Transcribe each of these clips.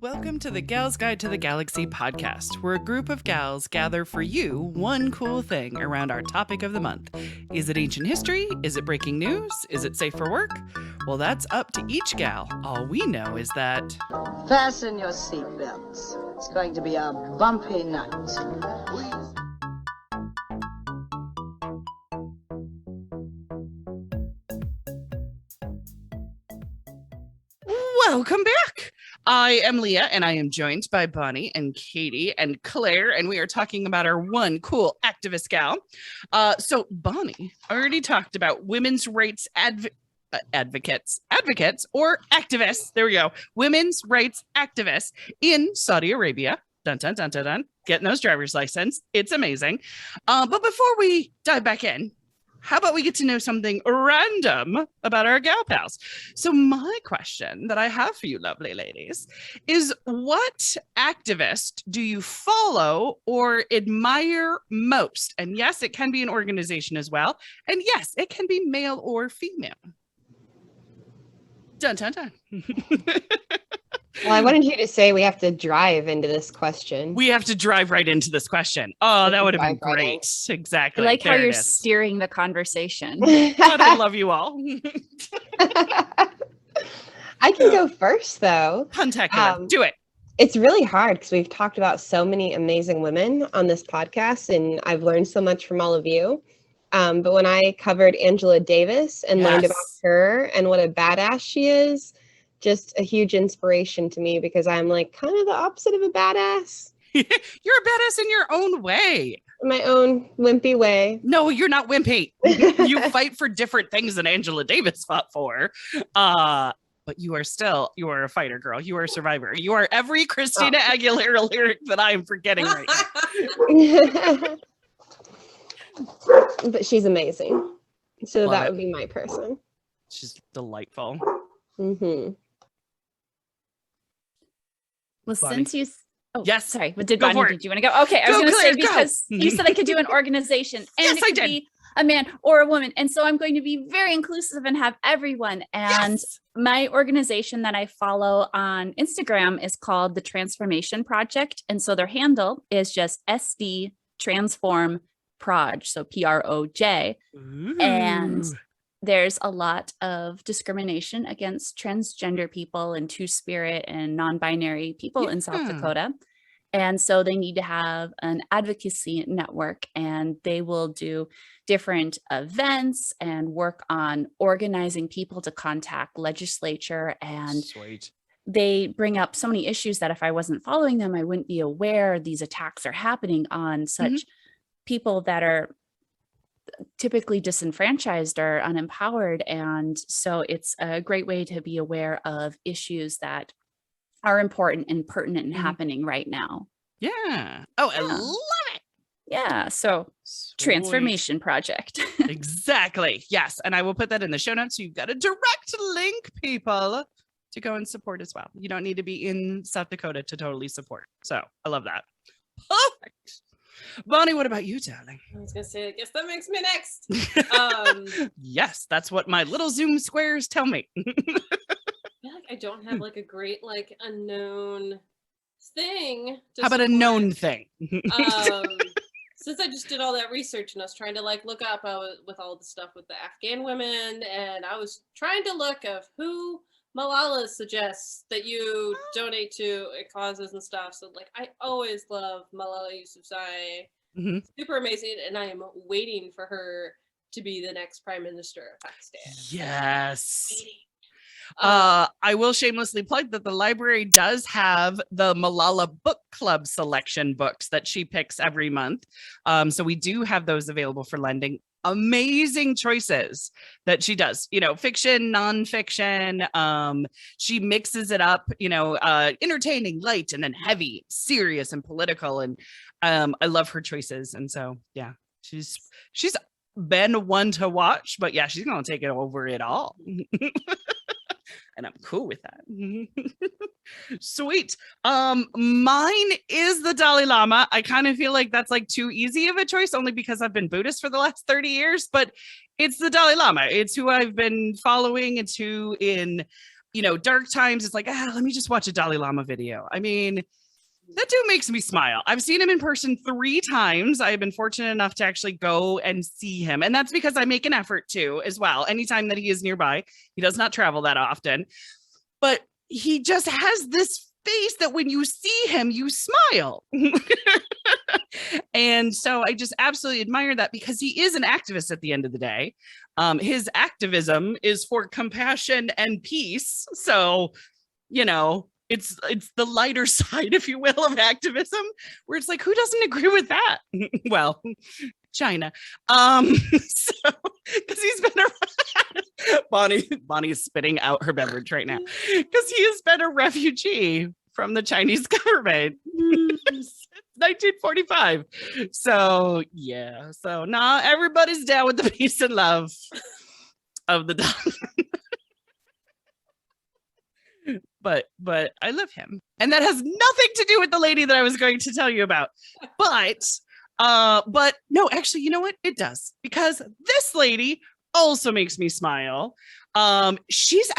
Welcome to the Gals Guide to the Galaxy podcast, where a group of gals gather for you one cool thing around our topic of the month. Is it ancient history? Is it breaking news? Is it safe for work? Well, that's up to each gal. All we know is that... Fasten your seatbelts. It's going to be a bumpy night. Welcome back! I am Leah, and I am joined by Bonnie and Katie and Claire, and we are talking about our one cool activist gal. So Bonnie already talked about women's rights advocates or activists. There we go. Women's rights activists in Saudi Arabia. Dun, dun, dun, dun, dun. Getting those driver's license. It's amazing. But before we dive back in, how about we get to know something random about our gal pals? So my question that I have for you lovely ladies is, what activist do you follow or admire most? And yes, it can be an organization as well. And yes, it can be male or female. Dun, dun, dun. Well, I wanted you to say we have to drive into this question. We have to drive right into this question. Oh, that would have been great. Exactly. I like how you're steering the conversation. God, I love you all. I can go first, though. Puntacular. Do it. It's really hard because we've talked about so many amazing women on this podcast, and I've learned so much from all of you. But when I covered Angela Davis and learned about her and what a badass she is, just a huge inspiration to me, because I'm like kind of the opposite of a badass. You're a badass in your own way. In my own wimpy way. No, you're not wimpy. You fight for different things than Angela Davis fought for. But you are a fighter, girl. You are a survivor. You are every Christina Aguilera lyric that I am forgetting right now. But she's amazing. So that would be my person. She's delightful. Mm-hmm. Well, Bonnie. since you... Oh, yes. Sorry. But did Go Bonnie, for it. did you want to go? Okay, I was going to say, because you said I could do an organization, and Yes, it could I did. be a man or a woman. And so I'm going to be very inclusive and have everyone. And my organization that I follow on Instagram is called the Transformation Project. And so their handle is just SD Transform Proj, so PROJ. Ooh. And there's a lot of discrimination against transgender people and two-spirit and non-binary people in South Dakota. And so they need to have an advocacy network, and they will do different events and work on organizing people to contact legislature. And they bring up so many issues that if I wasn't following them, I wouldn't be aware these attacks are happening on such people that are typically disenfranchised or unempowered. And so it's a great way to be aware of issues that are important and pertinent and happening right now. Yeah. Oh, I love it. Yeah. So Transformation Project. Exactly. Yes. And I will put that in the show notes. So you've got a direct link, people, to go and support as well. You don't need to be in South Dakota to totally support. So I love that. Perfect. Bonnie, what about you, darling? I was gonna say, I guess that makes me next. Yes, that's what my little Zoom squares tell me. I feel like I don't have like a great like unknown thing. How about a known thing? Since I just did all that research and I was trying to like look up with all the stuff with the Afghan women, and I was trying to look of who Malala suggests that you donate to causes and stuff. So like, I always love Malala Yousafzai. Super amazing. And I am waiting for her to be the next prime minister of Pakistan. Yes. I will shamelessly plug that the library does have the Malala Book Club selection books that she picks every month. So we do have those available for lending. Amazing choices that she does, fiction, nonfiction. She mixes it up, entertaining, light, and then heavy, serious, and political. And I love her choices. And so, yeah, she's been one to watch, but yeah, she's going to take it over it all. And I'm cool with that. Sweet. Mine is the Dalai Lama. I kind of feel like that's like too easy of a choice, only because I've been Buddhist for the last 30 years, but it's the Dalai Lama. It's who I've been following. It's who in dark times, it's like, let me just watch a Dalai Lama video. I mean, that dude makes me smile. I've seen him in person 3 times. I've been fortunate enough to actually go and see him. And that's because I make an effort to as well. Anytime that he is nearby, he does not travel that often, but he just has this face that when you see him, you smile. And so I just absolutely admire that, because he is an activist at the end of the day. His activism is for compassion and peace. So, it's the lighter side, if you will, of activism, where it's like, who doesn't agree with that? Well, China. So because he's been around, Bonnie is spitting out her beverage right now, because he has been a refugee from the Chinese government since 1945. So yeah, so everybody's down with the peace and love of the dog. But I love him, and that has nothing to do with the lady that I was going to tell you about. But no, actually, you know what? It does, because this lady also makes me smile. She's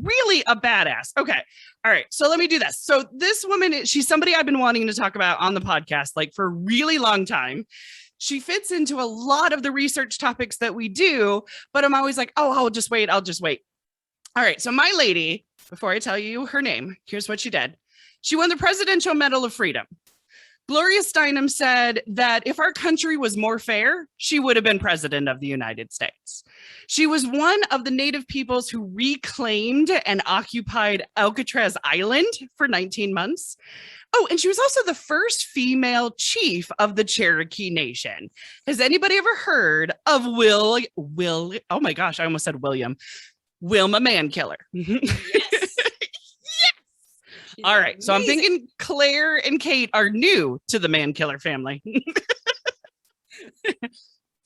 really a badass. Okay. All right. So let me do this. So this woman, she's somebody I've been wanting to talk about on the podcast, like, for a really long time. She fits into a lot of the research topics that we do, but I'm always like, I'll just wait. All right. So my lady, before I tell you her name, here's what she did. She won the Presidential Medal of Freedom. Gloria Steinman said that if our country was more fair, she would have been president of the United States. She was one of the native peoples who reclaimed and occupied Alcatraz Island for 19 months. Oh, and she was also the first female chief of the Cherokee Nation. Has anybody ever heard of oh my gosh, I almost said William. Wilma Mankiller. Yes. All right. So I'm thinking Claire and Kate are new to the Mankiller family.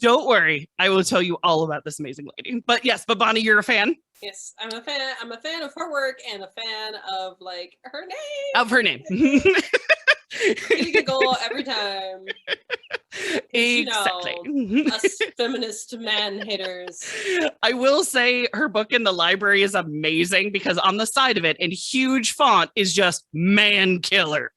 Don't worry. I will tell you all about this amazing lady. But Bonnie, you're a fan? Yes, I'm a fan. I'm a fan of her work and a fan of her name. Of her name. You giggle every time. Exactly. Us feminist man haters. I will say her book in the library is amazing, because on the side of it in huge font is just Mankiller.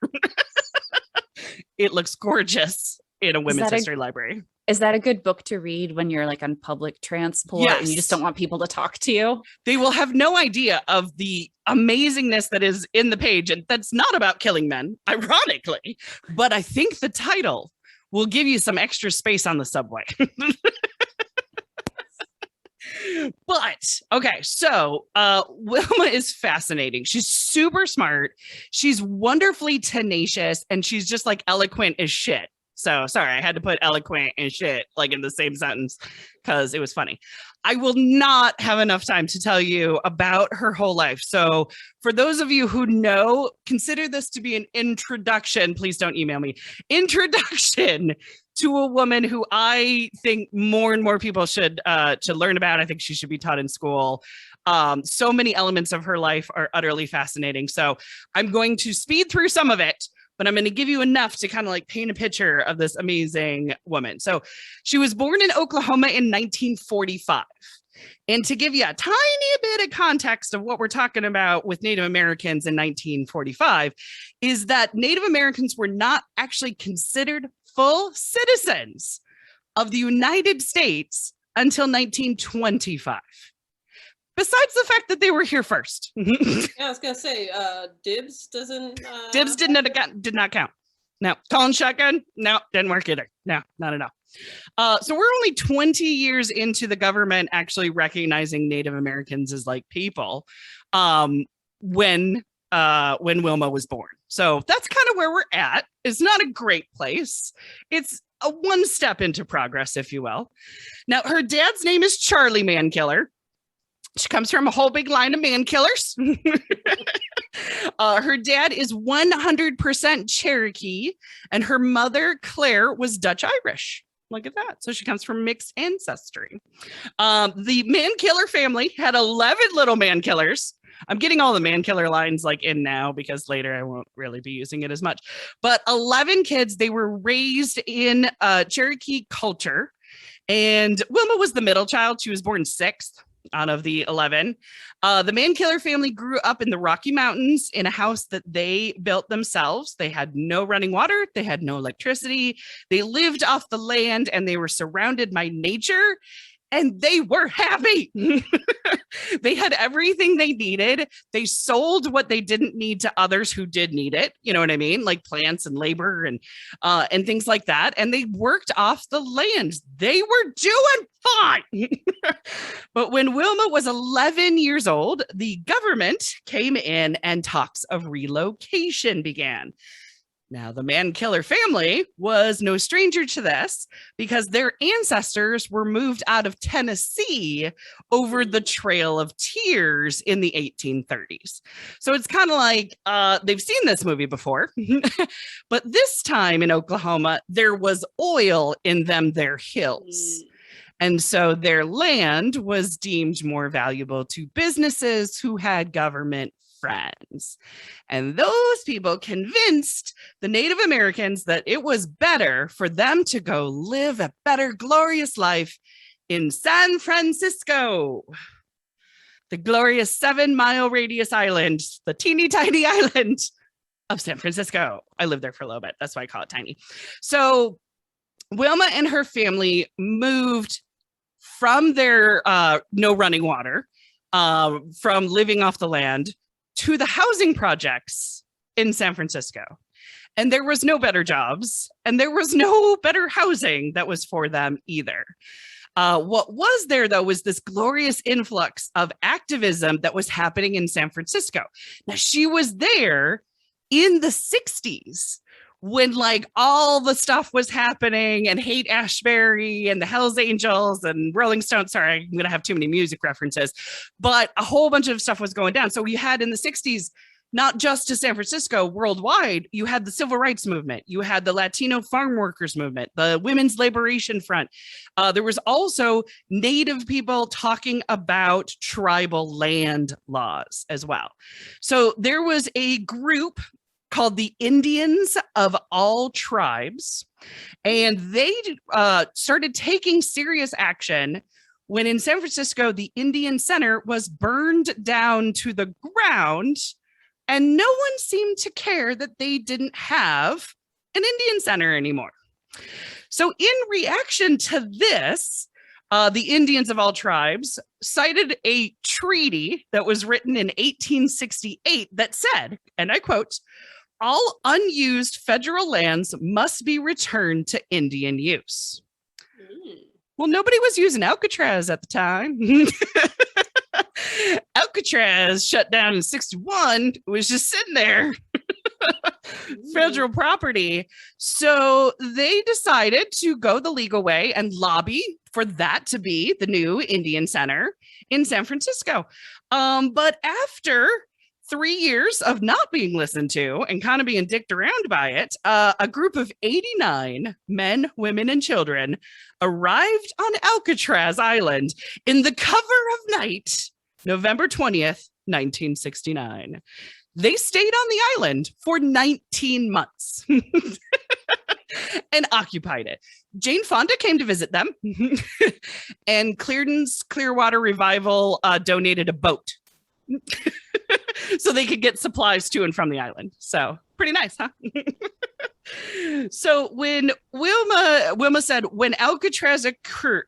It looks gorgeous in a women's history library. Is that a good book to read when you're on public transport and you just don't want people to talk to you? They will have no idea of the amazingness that is in the page. And that's not about killing men, ironically. But I think the title will give you some extra space on the subway. But okay, so Wilma is fascinating. She's super smart. She's wonderfully tenacious, and she's just eloquent as shit. So sorry, I had to put eloquent and shit in the same sentence because it was funny. I will not have enough time to tell you about her whole life. So for those of you who know, consider this to be an introduction. Please don't email me. Introduction to a woman who I think more and more people should learn about. I think she should be taught in school. So many elements of her life are utterly fascinating. So I'm going to speed through some of it, but I'm going to give you enough to kind of paint a picture of this amazing woman. So she was born in Oklahoma in 1945. And to give you a tiny bit of context of what we're talking about with Native Americans in 1945 is that Native Americans were not actually considered full citizens of the United States until 1925. Besides the fact that they were here first. Yeah, I was gonna say, dibs doesn't. Dibs did not count. No, calling shotgun. No, didn't work either. No, not at all. So we're only 20 years into the government actually recognizing Native Americans as people when Wilma was born. So that's kind of where we're at. It's not a great place. It's a one step into progress, if you will. Now, her dad's name is Charlie Mankiller. She comes from a whole big line of man killers. Her dad is 100% Cherokee, and her mother, Claire, was Dutch Irish. Look at that. So she comes from mixed ancestry. The Mankiller family had 11 little Mankillers. I'm getting all the Mankiller lines in now because later I won't really be using it as much. But 11 kids, they were raised in Cherokee culture. And Wilma was the middle child. She was born 6th. out of the 11. The Mankiller family grew up in the Rocky Mountains in a house that they built themselves. They had no running water. They had no electricity. They lived off the land and they were surrounded by nature. And they were happy. They had everything they needed. They sold what they didn't need to others who did need it. You know what I mean? Like plants and labor and things like that. And they worked off the land. They were doing fine. But when Wilma was 11 years old, the government came in and talks of relocation began. Now, the Mankiller family was no stranger to this because their ancestors were moved out of Tennessee over the Trail of Tears in the 1830s. So it's kind of like they've seen this movie before, but this time in Oklahoma, there was oil in their hills. And so their land was deemed more valuable to businesses who had government friends. And those people convinced the Native Americans that it was better for them to go live a better, glorious life in San Francisco, the glorious 7-mile radius island, the teeny tiny island of San Francisco. I lived there for a little bit. That's why I call it tiny. So Wilma and her family moved from their no running water, from living off the land, to the housing projects in San Francisco. And there was no better jobs and there was no better housing that was for them either. What was there, though, was this glorious influx of activism that was happening in San Francisco. Now, she was there in the 60s when like all the stuff was happening and Haight-Ashbury and the Hells Angels and Rolling Stones. Sorry, I'm going to have too many music references, but a whole bunch of stuff was going down. So we had in the 60s, not just to San Francisco, worldwide, you had the civil rights movement, you had the Latino farm workers movement, the Women's Liberation Front. There was also Native people talking about tribal land laws as well. So there was a group called the Indians of All Tribes, and they started taking serious action when in San Francisco, the Indian Center was burned down to the ground, and no one seemed to care that they didn't have an Indian Center anymore. So in reaction to this, the Indians of All Tribes cited a treaty that was written in 1868 that said, and I quote, "All unused federal lands must be returned to Indian use." Well, nobody was using Alcatraz at the time. Alcatraz shut down in 61, was just sitting there. Federal property. So they decided to go the legal way and lobby for that to be the new Indian Center in San Francisco. But after 3 years of not being listened to and kind of being dicked around by it, a group of 89 men, women, and children arrived on Alcatraz Island in the cover of night, November 20th, 1969. They stayed on the island for 19 months and occupied it. Jane Fonda came to visit them, and Clearden's Clearwater Revival donated a boat so they could get supplies to and from the island. So pretty nice, huh? So when Wilma said, when Alcatraz occurred,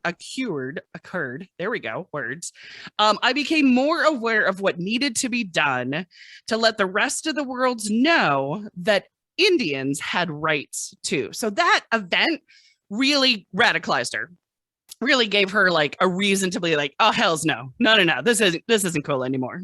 there we go, words. I became more aware of what needed to be done to let the rest of the world know that Indians had rights too. So that event really radicalized her. Really gave her like a reason to be like, oh, hells no, this isn't cool anymore.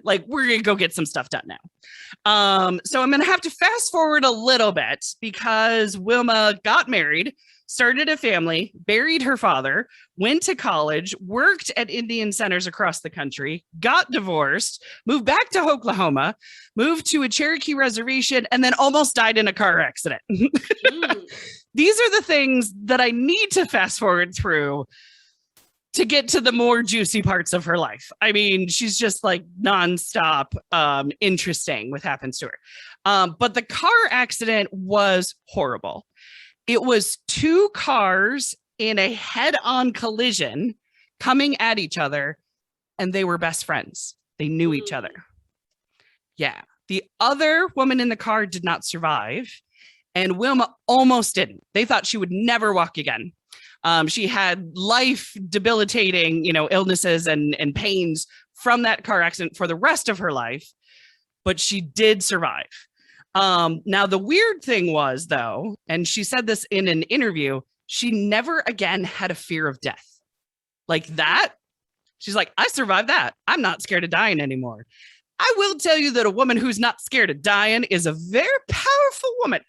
Like, we're gonna go get some stuff done now. So I'm gonna have to fast forward a little bit because Wilma got married, started a family, buried her father, went to college, worked at Indian centers across the country, got divorced, moved back to Oklahoma, moved to a Cherokee reservation, and then almost died in a car accident. These are the things that I need to fast forward through to get to the more juicy parts of her life. I mean, she's just like nonstop interesting what happens to her. But the car accident was horrible. It was 2 cars in a head-on collision coming at each other, and they were best friends. They knew each other. Yeah. The other woman in the car did not survive, and Wilma almost didn't. They thought she would never walk again. She had life debilitating, illnesses and pains from that car accident for the rest of her life, but she did survive. Now, the weird thing was, though, and she said this in an interview, she never again had a fear of death. Like that. She's like, I survived that. I'm not scared of dying anymore. I will tell you that a woman who's not scared of dying is a very powerful woman.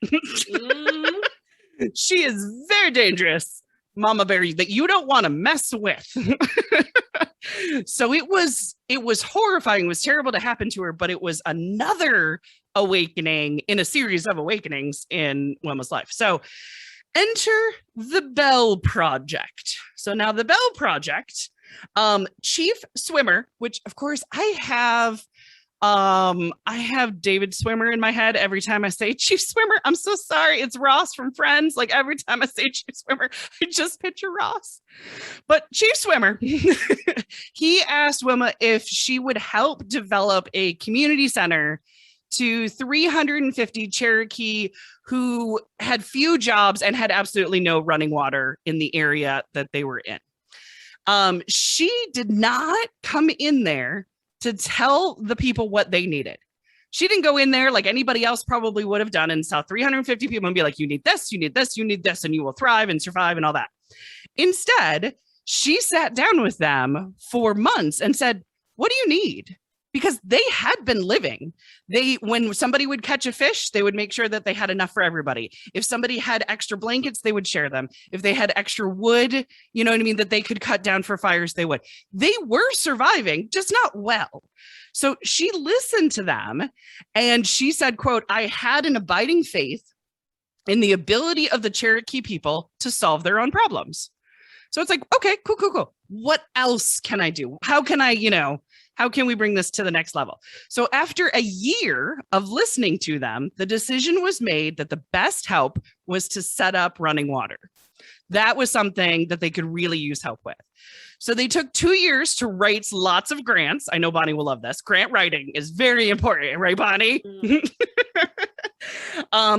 She is very dangerous, mama bear, that you don't want to mess with. So it was horrifying. It was terrible to happen to her, but it was another awakening in a series of awakenings in Wilma's life. So enter the Bell Project. So now the Bell Project, Chief Swimmer, which of course I have David Swimmer in my head every time I say Chief Swimmer. I'm so sorry. It's Ross from Friends. Like every time I say Chief Swimmer, I just picture Ross. But Chief Swimmer, he asked Wilma if she would help develop a community center to 350 Cherokee who had few jobs and had absolutely no running water in the area that they were in. She did not come in there to tell the people what they needed. She didn't go in there like anybody else probably would have done and saw 350 people and be like, you need this, you need this, you need this, and you will thrive and survive and all that. Instead, she sat down with them for months and said, what do you need? Because they had been living. When somebody would catch a fish, they would make sure that they had enough for everybody. If somebody had extra blankets, they would share them. If they had extra wood, you know what I mean, that they could cut down for fires, they would. They were surviving, just not well. So she listened to them and she said, quote, I had an abiding faith in the ability of the Cherokee people to solve their own problems. So it's like, okay, cool. What else can I do? How can I, how can we bring this to the next level? So after a year of listening to them, the decision was made that the best help was to set up running water. That was something that they could really use help with. So they took 2 years to write lots of grants. I know Bonnie will love this. Grant writing is very important, right, Bonnie?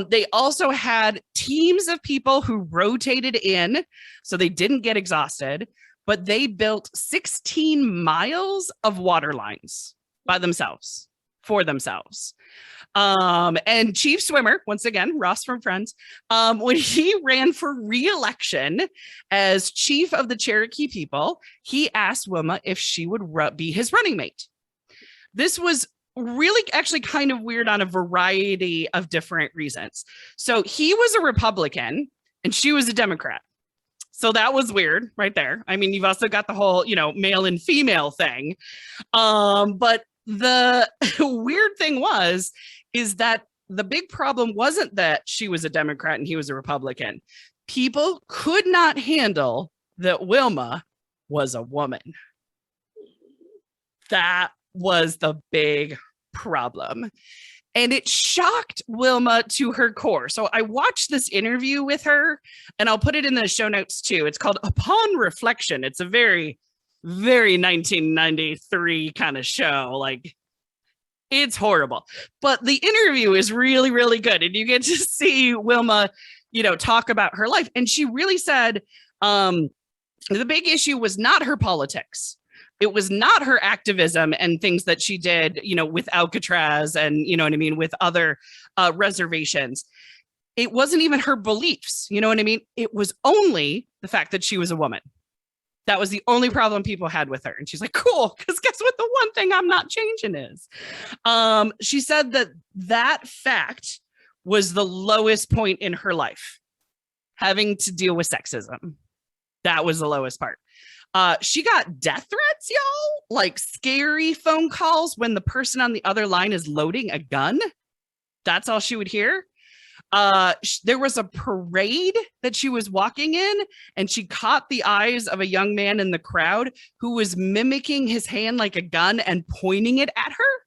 They also had teams of people who rotated in, so they didn't get exhausted, but they built 16 miles of water lines by themselves, for themselves. And Chief Swimmer, once again, Ross from Friends, when he ran for re-election as chief of the Cherokee people, he asked Wilma if she would be his running mate. This was really actually kind of weird on a variety of different reasons. So he was a Republican and she was a Democrat. So that was weird right there. I mean, you've also got the whole, male and female thing. But the weird thing is that the big problem wasn't that she was a Democrat and he was a Republican. People could not handle that Wilma was a woman. That was the big problem. And it shocked Wilma to her core. So I watched this interview with her, and I'll put it in the show notes too. It's called Upon Reflection. It's a very, very 1993 kind of show. Like, it's horrible. But the interview is really, really good. And you get to see Wilma, talk about her life. And she really said the big issue was not her politics. It was not her activism and things that she did, with Alcatraz and, with other reservations. It wasn't even her beliefs. You know what I mean? It was only the fact that she was a woman. That was the only problem people had with her. And she's like, cool, because guess what? The one thing I'm not changing is. She said that fact was the lowest point in her life, having to deal with sexism. That was the lowest part. She got death threats, y'all, like scary phone calls when the person on the other line is loading a gun. That's all she would hear. There was a parade that she was walking in, and she caught the eyes of a young man in the crowd who was mimicking his hand like a gun and pointing it at her.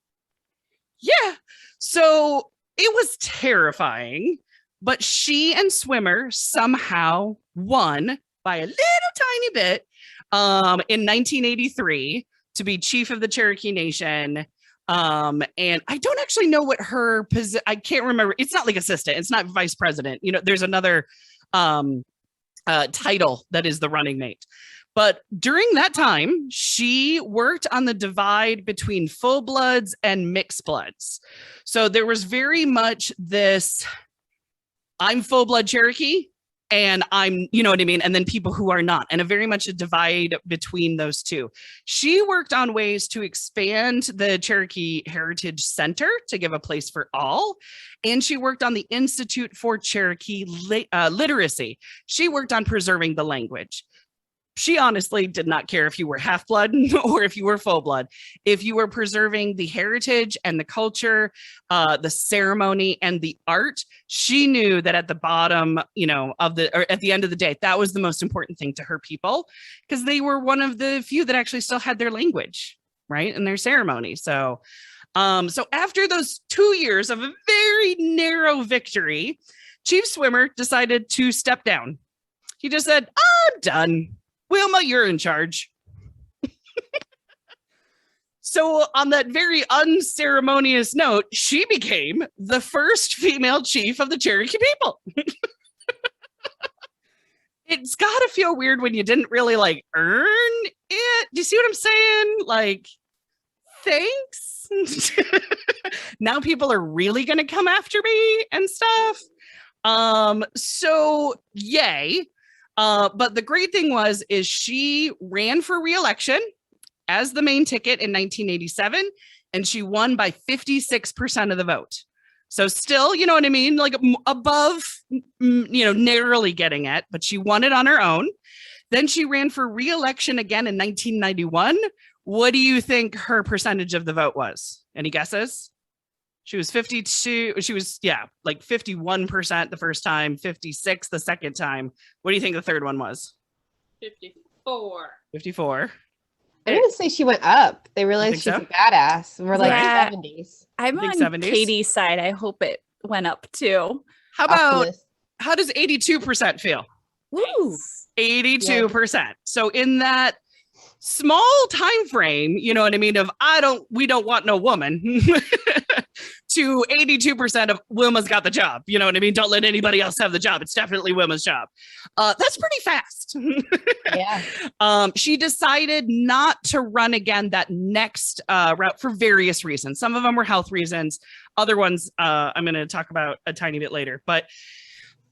Yeah. So it was terrifying, but she and Swimmer somehow won by a little tiny bit. in 1983 to be chief of the Cherokee Nation. And I don't actually know what her position, I can't remember. It's not like assistant. It's not vice president. You know, there's another title that is the running mate. But during that time, she worked on the divide between full bloods and mixed bloods. So there was very much this, I'm full blood Cherokee and I'm, you know what I mean? And then people who are not, and a very much a divide between those two. She worked on ways to expand the Cherokee Heritage Center to give a place for all. And she worked on the Institute for Cherokee Literacy. She worked on preserving the language. She honestly did not care if you were half blood or if you were full blood. If you were preserving the heritage and the culture, the ceremony and the art, she knew that at the bottom, you know, or at the end of the day, that was the most important thing to her people, because they were one of the few that actually still had their language, right, and their ceremony. So after those 2 years of a very narrow victory, Chief Swimmer decided to step down. He just said, I'm done. Wilma, you're in charge. So on that very unceremonious note, she became the first female chief of the Cherokee people. It's got to feel weird when you didn't really like earn it. Do you see what I'm saying? Like, thanks. Now people are really going to come after me and stuff. So yay. But the great thing is she ran for re-election as the main ticket in 1987, and she won by 56% of the vote. So still, you know what I mean? Like above, you know, narrowly getting it, but she won it on her own. Then she ran for re-election again in 1991. What do you think her percentage of the vote was? Any guesses? She was 52. She was, like 51% the first time, 56 the second time. What do you think the third one was? 54. 54. I'm going to say she went up. They realized she's a badass. We're like 70s. I'm on 70s. Katie's side. I hope it went up too. How does 82% feel? Woo! 82%. Yeah. So in that small time frame, you know what I mean, of we don't want no woman to 82% of Wilma's got the job. You know what I mean? Don't let anybody else have the job. It's definitely Wilma's job. That's pretty fast. Yeah. She decided not to run again that next route for various reasons. Some of them were health reasons. Other ones I'm going to talk about a tiny bit later. But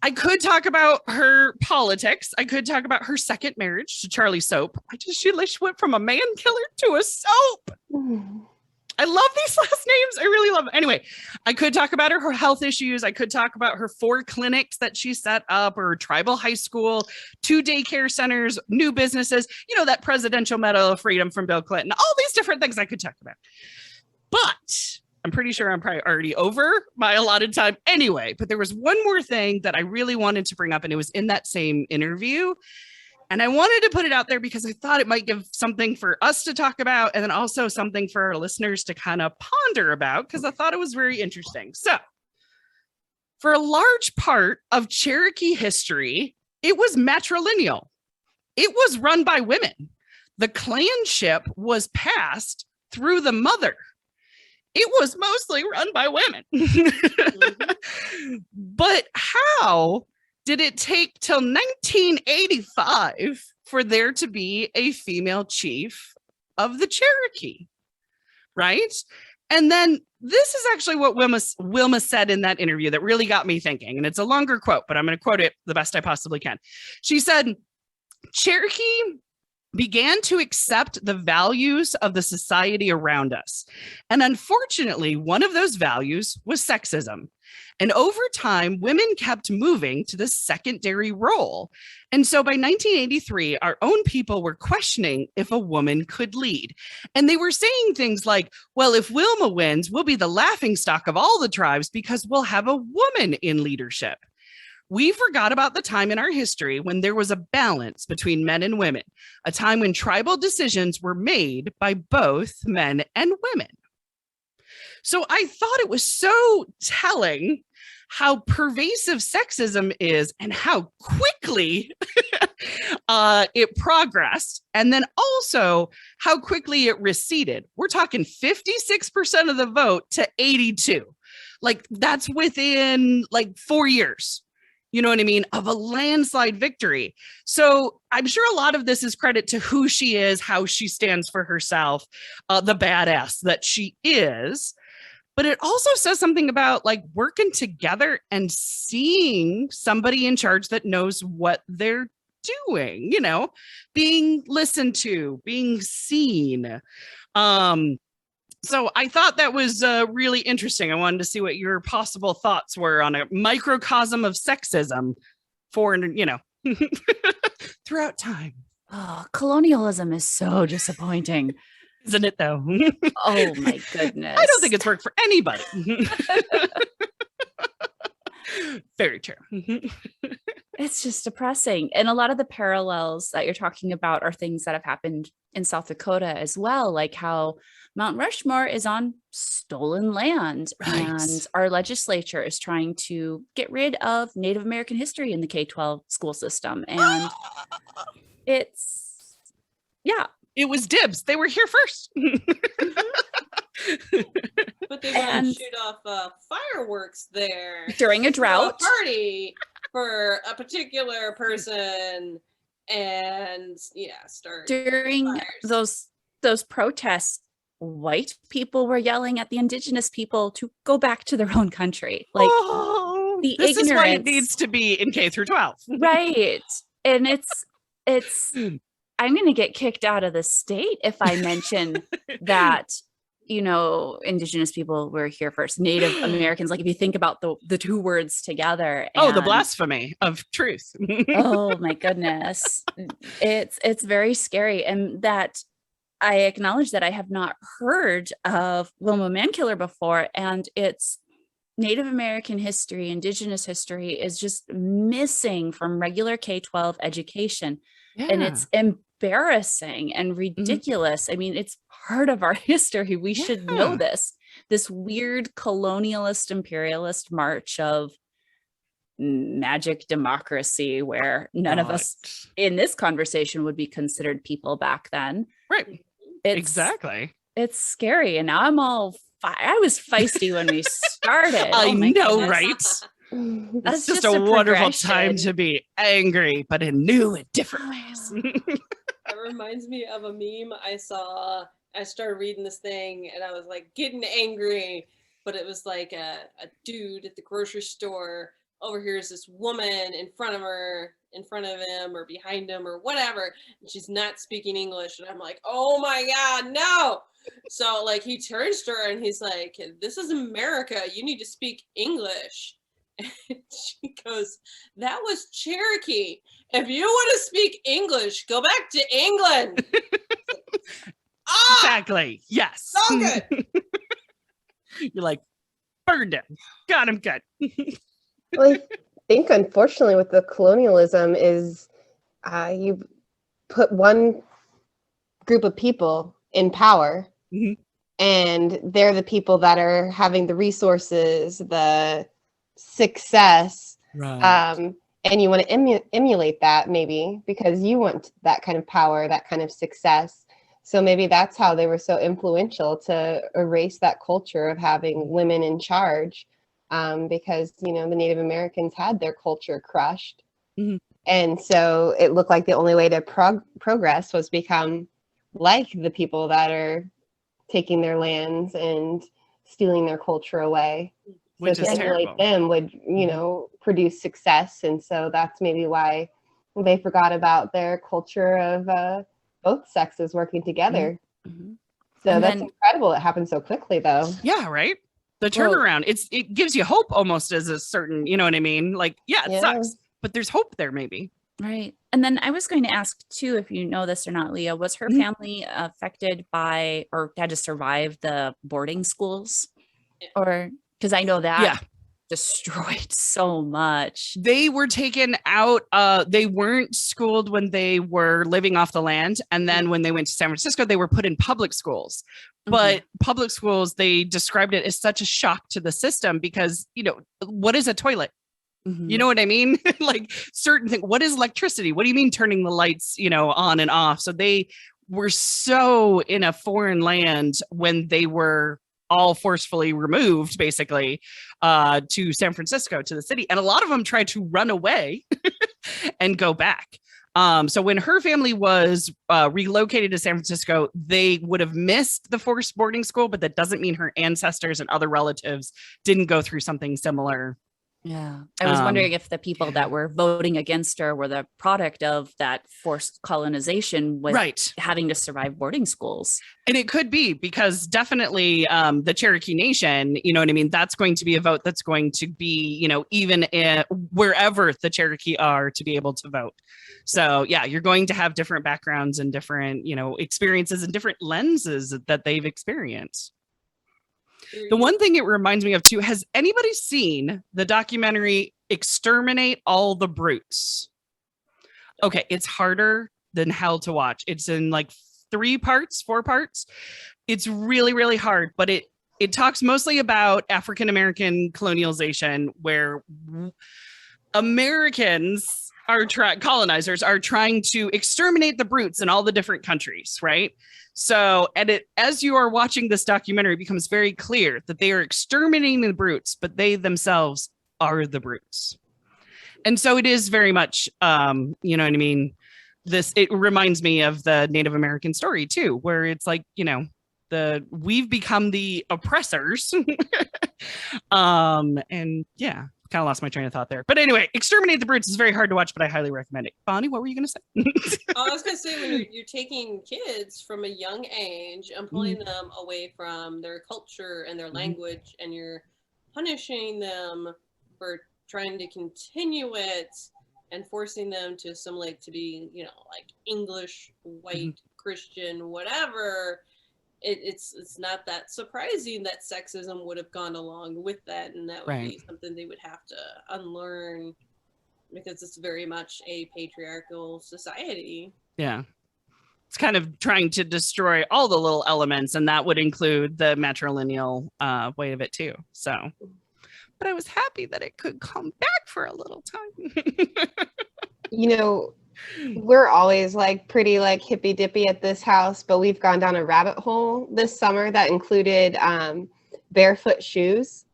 I could talk about her politics. I could talk about her second marriage to Charlie Soap. She went from a man killer to a soap. I love these last names. I really love them. Anyway, I could talk about her health issues. I could talk about her 4 clinics that she set up, or tribal high school, 2 daycare centers, new businesses, you know, that Presidential Medal of Freedom from Bill Clinton, all these different things I could talk about. But I'm pretty sure I'm probably already over my allotted time anyway, but there was one more thing that I really wanted to bring up, and it was in that same interview. And I wanted to put it out there because I thought it might give something for us to talk about, and then also something for our listeners to kind of ponder about, because I thought it was very interesting. So for a large part of Cherokee history, it was matrilineal. It was run by women. The clanship was passed through the mother. It was mostly run by women. But how did it take till 1985 for there to be a female chief of the Cherokee? Right? And then this is actually what Wilma said in that interview that really got me thinking. And it's a longer quote, but I'm going to quote it the best I possibly can. She said, Cherokee began to accept the values of the society around us. And unfortunately, one of those values was sexism. And over time, women kept moving to this secondary role. And so by 1983, our own people were questioning if a woman could lead. And they were saying things like, well, if Wilma wins, we'll be the laughingstock of all the tribes because we'll have a woman in leadership. We forgot about the time in our history when there was a balance between men and women, a time when tribal decisions were made by both men and women. So I thought it was so telling how pervasive sexism is and how quickly it progressed, and then also how quickly it receded. We're talking 56% of the vote to 82. Like, that's within like 4 years, you know what I mean, of a landslide victory. So I'm sure a lot of this is credit to who she is, how she stands for herself, the badass that she is. But it also says something about like working together and seeing somebody in charge that knows what they're doing, you know, being listened to, being seen. So I thought that was really interesting. I wanted to see what your possible thoughts were on a microcosm of sexism for, you know, throughout time. Oh, colonialism is so disappointing. Isn't it though? Oh my goodness. I don't think it's worked for anybody. Very true. It's just depressing. And a lot of the parallels that you're talking about are things that have happened in South Dakota as well, like how Mount Rushmore is on stolen land, Right. and our legislature is trying to get rid of Native American history in the K-12 school system. And it's, yeah. It was dibs. They were here first. But they want to shoot off fireworks there during a drought party for a particular person, and start during fires. those protests. White people were yelling at the indigenous people to go back to their own country. Like, the this ignorance. is why it needs to be in K through 12. Right. And it's I'm going to get kicked out of the state if I mention that, you know, indigenous people were here first, Native Americans. Like, if you think about the two words together. The blasphemy of truth. Oh my goodness. It's very scary. And that I acknowledge that I have not heard of Wilma Mankiller before, and it's Native American history, indigenous history is just missing from regular K-12 education. Yeah. And it's embarrassing and ridiculous. I mean, it's part of our history. We should know this weird colonialist, imperialist march of magic democracy where none of us in this conversation would be considered people back then. Right. Exactly. It's scary. And now I'm all I was feisty when we started. I know, goodness. right? That's It's just a wonderful time to be angry, but in new and different ways. It reminds me of a meme I saw. I started reading this thing and I was like getting angry, but it was like a dude at the grocery store overhears this woman in front of him or behind him or whatever, and she's not speaking English, and I'm like, oh my god, no. So like he turns to her and he's like, this is America, you need to speak English. And she goes, that was Cherokee. If you want to speak English, go back to England. Exactly. Yes. So good. You're like, burned him. Got him good. Well, I think unfortunately with the colonialism is you put one group of people in power, and they're the people that are having the resources, the success, right. And you want to emulate that maybe because you want that kind of power, that kind of success. So maybe that's how they were so influential to erase that culture of having women in charge. Because, you know, the Native Americans had their culture crushed. And so it looked like the only way to progress was become like the people that are taking their lands and stealing their culture away. Which so is to emulate them would, you know, produce success. And so that's maybe why they forgot about their culture of both sexes working together. So and that's incredible. It happened so quickly, though. Yeah, right. The turnaround, it gives you hope almost as a certain, you know what I mean? Like, it sucks, but there's hope there maybe. Right. And then I was going to ask too, if you know this or not, Leah, was her family affected by or had to survive the boarding schools? Or because I know that destroyed so much. They were taken out. They weren't schooled when they were living off the land. And then when they went to San Francisco, they were put in public schools. But public schools, they described it as such a shock to the system because, you know, what is a toilet? You know what I mean? Like certain things. What is electricity? What do you mean turning the lights, you know, on and off? So they were so in a foreign land when they were all forcefully removed, basically, to San Francisco, to the city. And a lot of them tried to run away and go back. So when her family was relocated to San Francisco, they would have missed the forced boarding school, but that doesn't mean her ancestors and other relatives didn't go through something similar. Yeah. I was wondering if the people that were voting against her were the product of that forced colonization with having to survive boarding schools. And it could be because definitely the Cherokee Nation, you know what I mean? That's going to be a vote that's going to be, you know, even wherever the Cherokee are to be able to vote. So, yeah, you're going to have different backgrounds and different, you know, experiences and different lenses that they've experienced. The one thing it reminds me of too, has anybody seen the documentary Exterminate All the Brutes? Okay, it's harder than hell to watch. It's in like 4 parts. It's really, really hard, but it talks mostly about African-American colonialization, where Americans colonizers are trying to exterminate the brutes in all the different countries, right? So, and as you are watching this documentary, it becomes very clear that they are exterminating the brutes, but they themselves are the brutes. And so it is very much, you know what I mean? It reminds me of the Native American story too, where it's like, you know, we've become the oppressors. And yeah, kind of lost my train of thought there. But anyway, Exterminate the Brutes is very hard to watch, but I highly recommend it. Bonnie, what were you going to say? I was going to say, when you're taking kids from a young age and pulling them away from their culture and their language, and you're punishing them for trying to continue it and forcing them to assimilate to be, you know, like English, white, Christian, whatever, it's not that surprising that sexism would have gone along with that, and that would be something they would have to unlearn, because it's very much a patriarchal society. Yeah. It's kind of trying to destroy all the little elements, and that would include the matrilineal way of it too. So, but I was happy that it could come back for a little time. You know, we're always like pretty like hippy dippy at this house, but we've gone down a rabbit hole this summer that included barefoot shoes.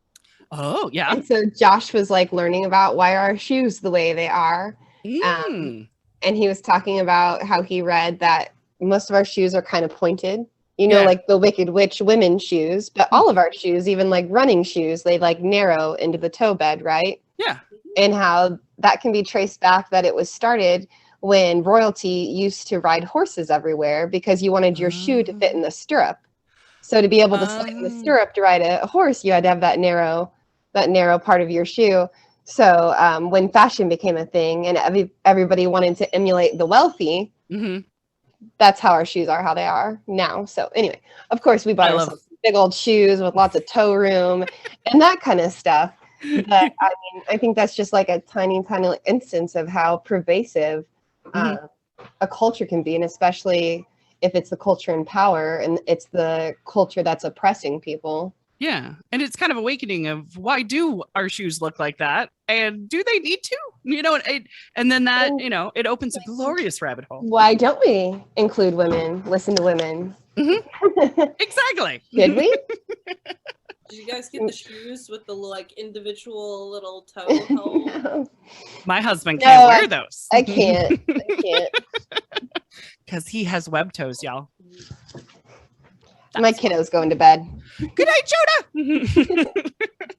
Oh, yeah. And so Josh was like learning about why are our shoes the way they are. And he was talking about how he read that most of our shoes are kind of pointed, you know, like the Wicked Witch women's shoes, but all of our shoes, even like running shoes, they like narrow into the toe bed, right? Yeah. And how that can be traced back that it was started when royalty used to ride horses everywhere because you wanted your shoe to fit in the stirrup. So to be able to sit in the stirrup to ride a horse, you had to have that narrow part of your shoe. So when fashion became a thing and everybody wanted to emulate the wealthy, that's how our shoes are, how they are now. So anyway, of course, we bought ourselves big old shoes with lots of toe room and that kind of stuff. But I mean, I think that's just like a tiny, tiny instance of how pervasive a culture can be, and especially if it's the culture in power and it's the culture that's oppressing people. Yeah. And it's kind of awakening of why do our shoes look like that? And do they need to? You know, and then that, you know, it opens a glorious rabbit hole. Why don't we include women, listen to women? Exactly. Did we? Did you guys get the shoes with the like individual little toe hole? No. My husband can't wear those. I can't. Because he has web toes, y'all. My kiddo's going to bed. Good night, Jonah.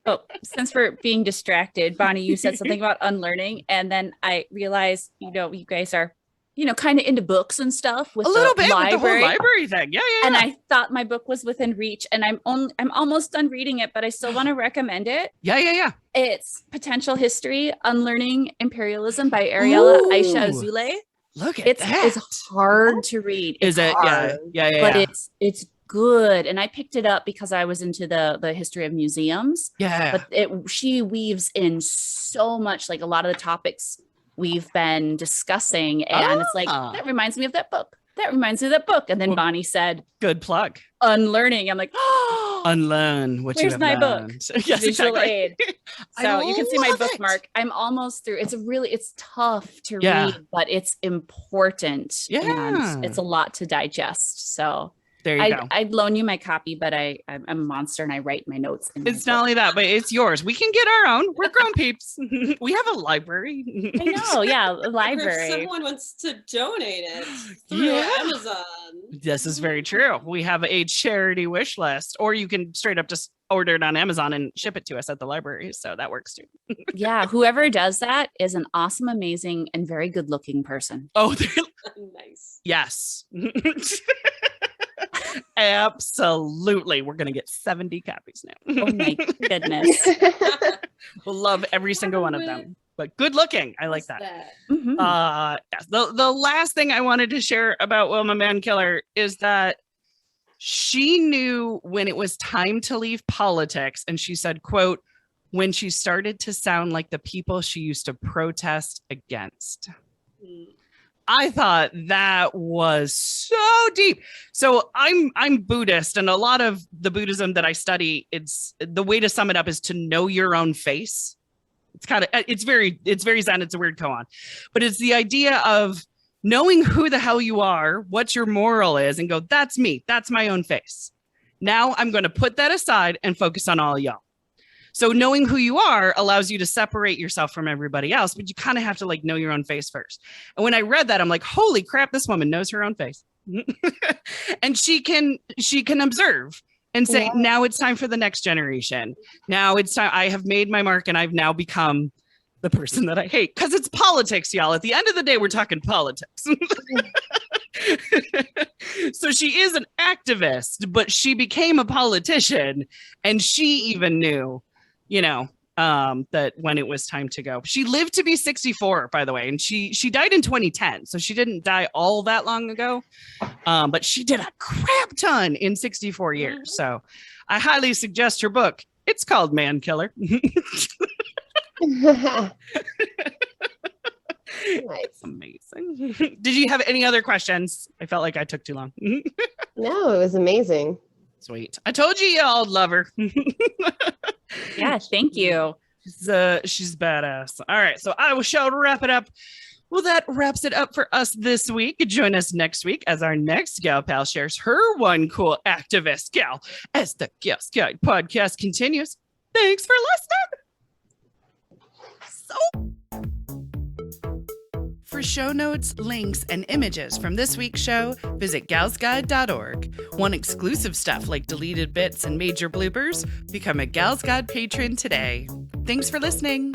Oh, since we're being distracted, Bonnie, you said something about unlearning, and then I realized, you know, you guys are, you know, kind of into books and stuff with a little bit library. with the whole library thing. Yeah. And I thought my book was within reach, and I'm almost done reading it, but I still want to recommend it. Yeah. It's Potential History: Unlearning Imperialism by Ariella Aisha Azule. Look at that. It's hard to read. Is it? Hard, Yeah. But it's good. And I picked it up because I was into the history of museums. Yeah. But she weaves in so much, like a lot of the topics we've been discussing. And it's like, that reminds me of that book. That reminds me of that book. And then Bonnie said, good plug. Unlearning. I'm like, oh, unlearn what where's you have my learned. book? Yes, Visual exactly. aid. So you can see my bookmark. I'm almost through. It's tough to read, but it's important. Yeah. And it's a lot to digest. So there you go. I'd loan you my copy, but I'm a monster and I write my notes. It's not only that, but it's yours. We can get our own. We're grown peeps. We have a library. I know. Yeah. A library. If someone wants to donate it through Amazon. This is very true. We have a charity wish list, or you can straight up just order it on Amazon and ship it to us at the library. So that works too. Yeah. Whoever does that is an awesome, amazing, and very good looking person. Oh, nice. Yes. Absolutely. We're going to get 70 copies now. Oh my goodness. We'll love every single one of them. But good looking. I like that. Mm-hmm. Yes. The last thing I wanted to share about Wilma Mankiller is that she knew when it was time to leave politics. And she said, quote, when she started to sound like the people she used to protest against. I thought that was so deep. So I'm Buddhist, and a lot of the Buddhism that I study, it's the way to sum it up is to know your own face. It's very Zen. It's a weird koan, but it's the idea of knowing who the hell you are, what your moral is, and go, that's me. That's my own face. Now I'm going to put that aside and focus on all y'all. So knowing who you are allows you to separate yourself from everybody else, but you kind of have to like know your own face first. And when I read that, I'm like, holy crap, this woman knows her own face. And she can observe and say, now it's time for the next generation. Now it's time. I have made my mark and I've now become the person that I hate, because it's politics, y'all. At the end of the day, we're talking politics. So she is an activist, but she became a politician, and she even knew, that when it was time to go. She lived to be 64, by the way, and she died in 2010, so she didn't die all that long ago, but she did a crap ton in 64 years. So I highly suggest her book. It's called Mankiller. Nice. Amazing. Did you have any other questions? I felt like I took too long. No, it was amazing. Sweet. I told you y'all love her. Yeah, thank you. She's badass. All right, so I shall wrap it up. Well, that wraps it up for us this week. Join us next week as our next gal pal shares her one cool activist gal as the Gal's Guide podcast continues. Thanks for listening. For show notes, links, and images from this week's show, visit galsguide.org. Want exclusive stuff like deleted bits and major bloopers? Become a Gal's Guide patron today. Thanks for listening.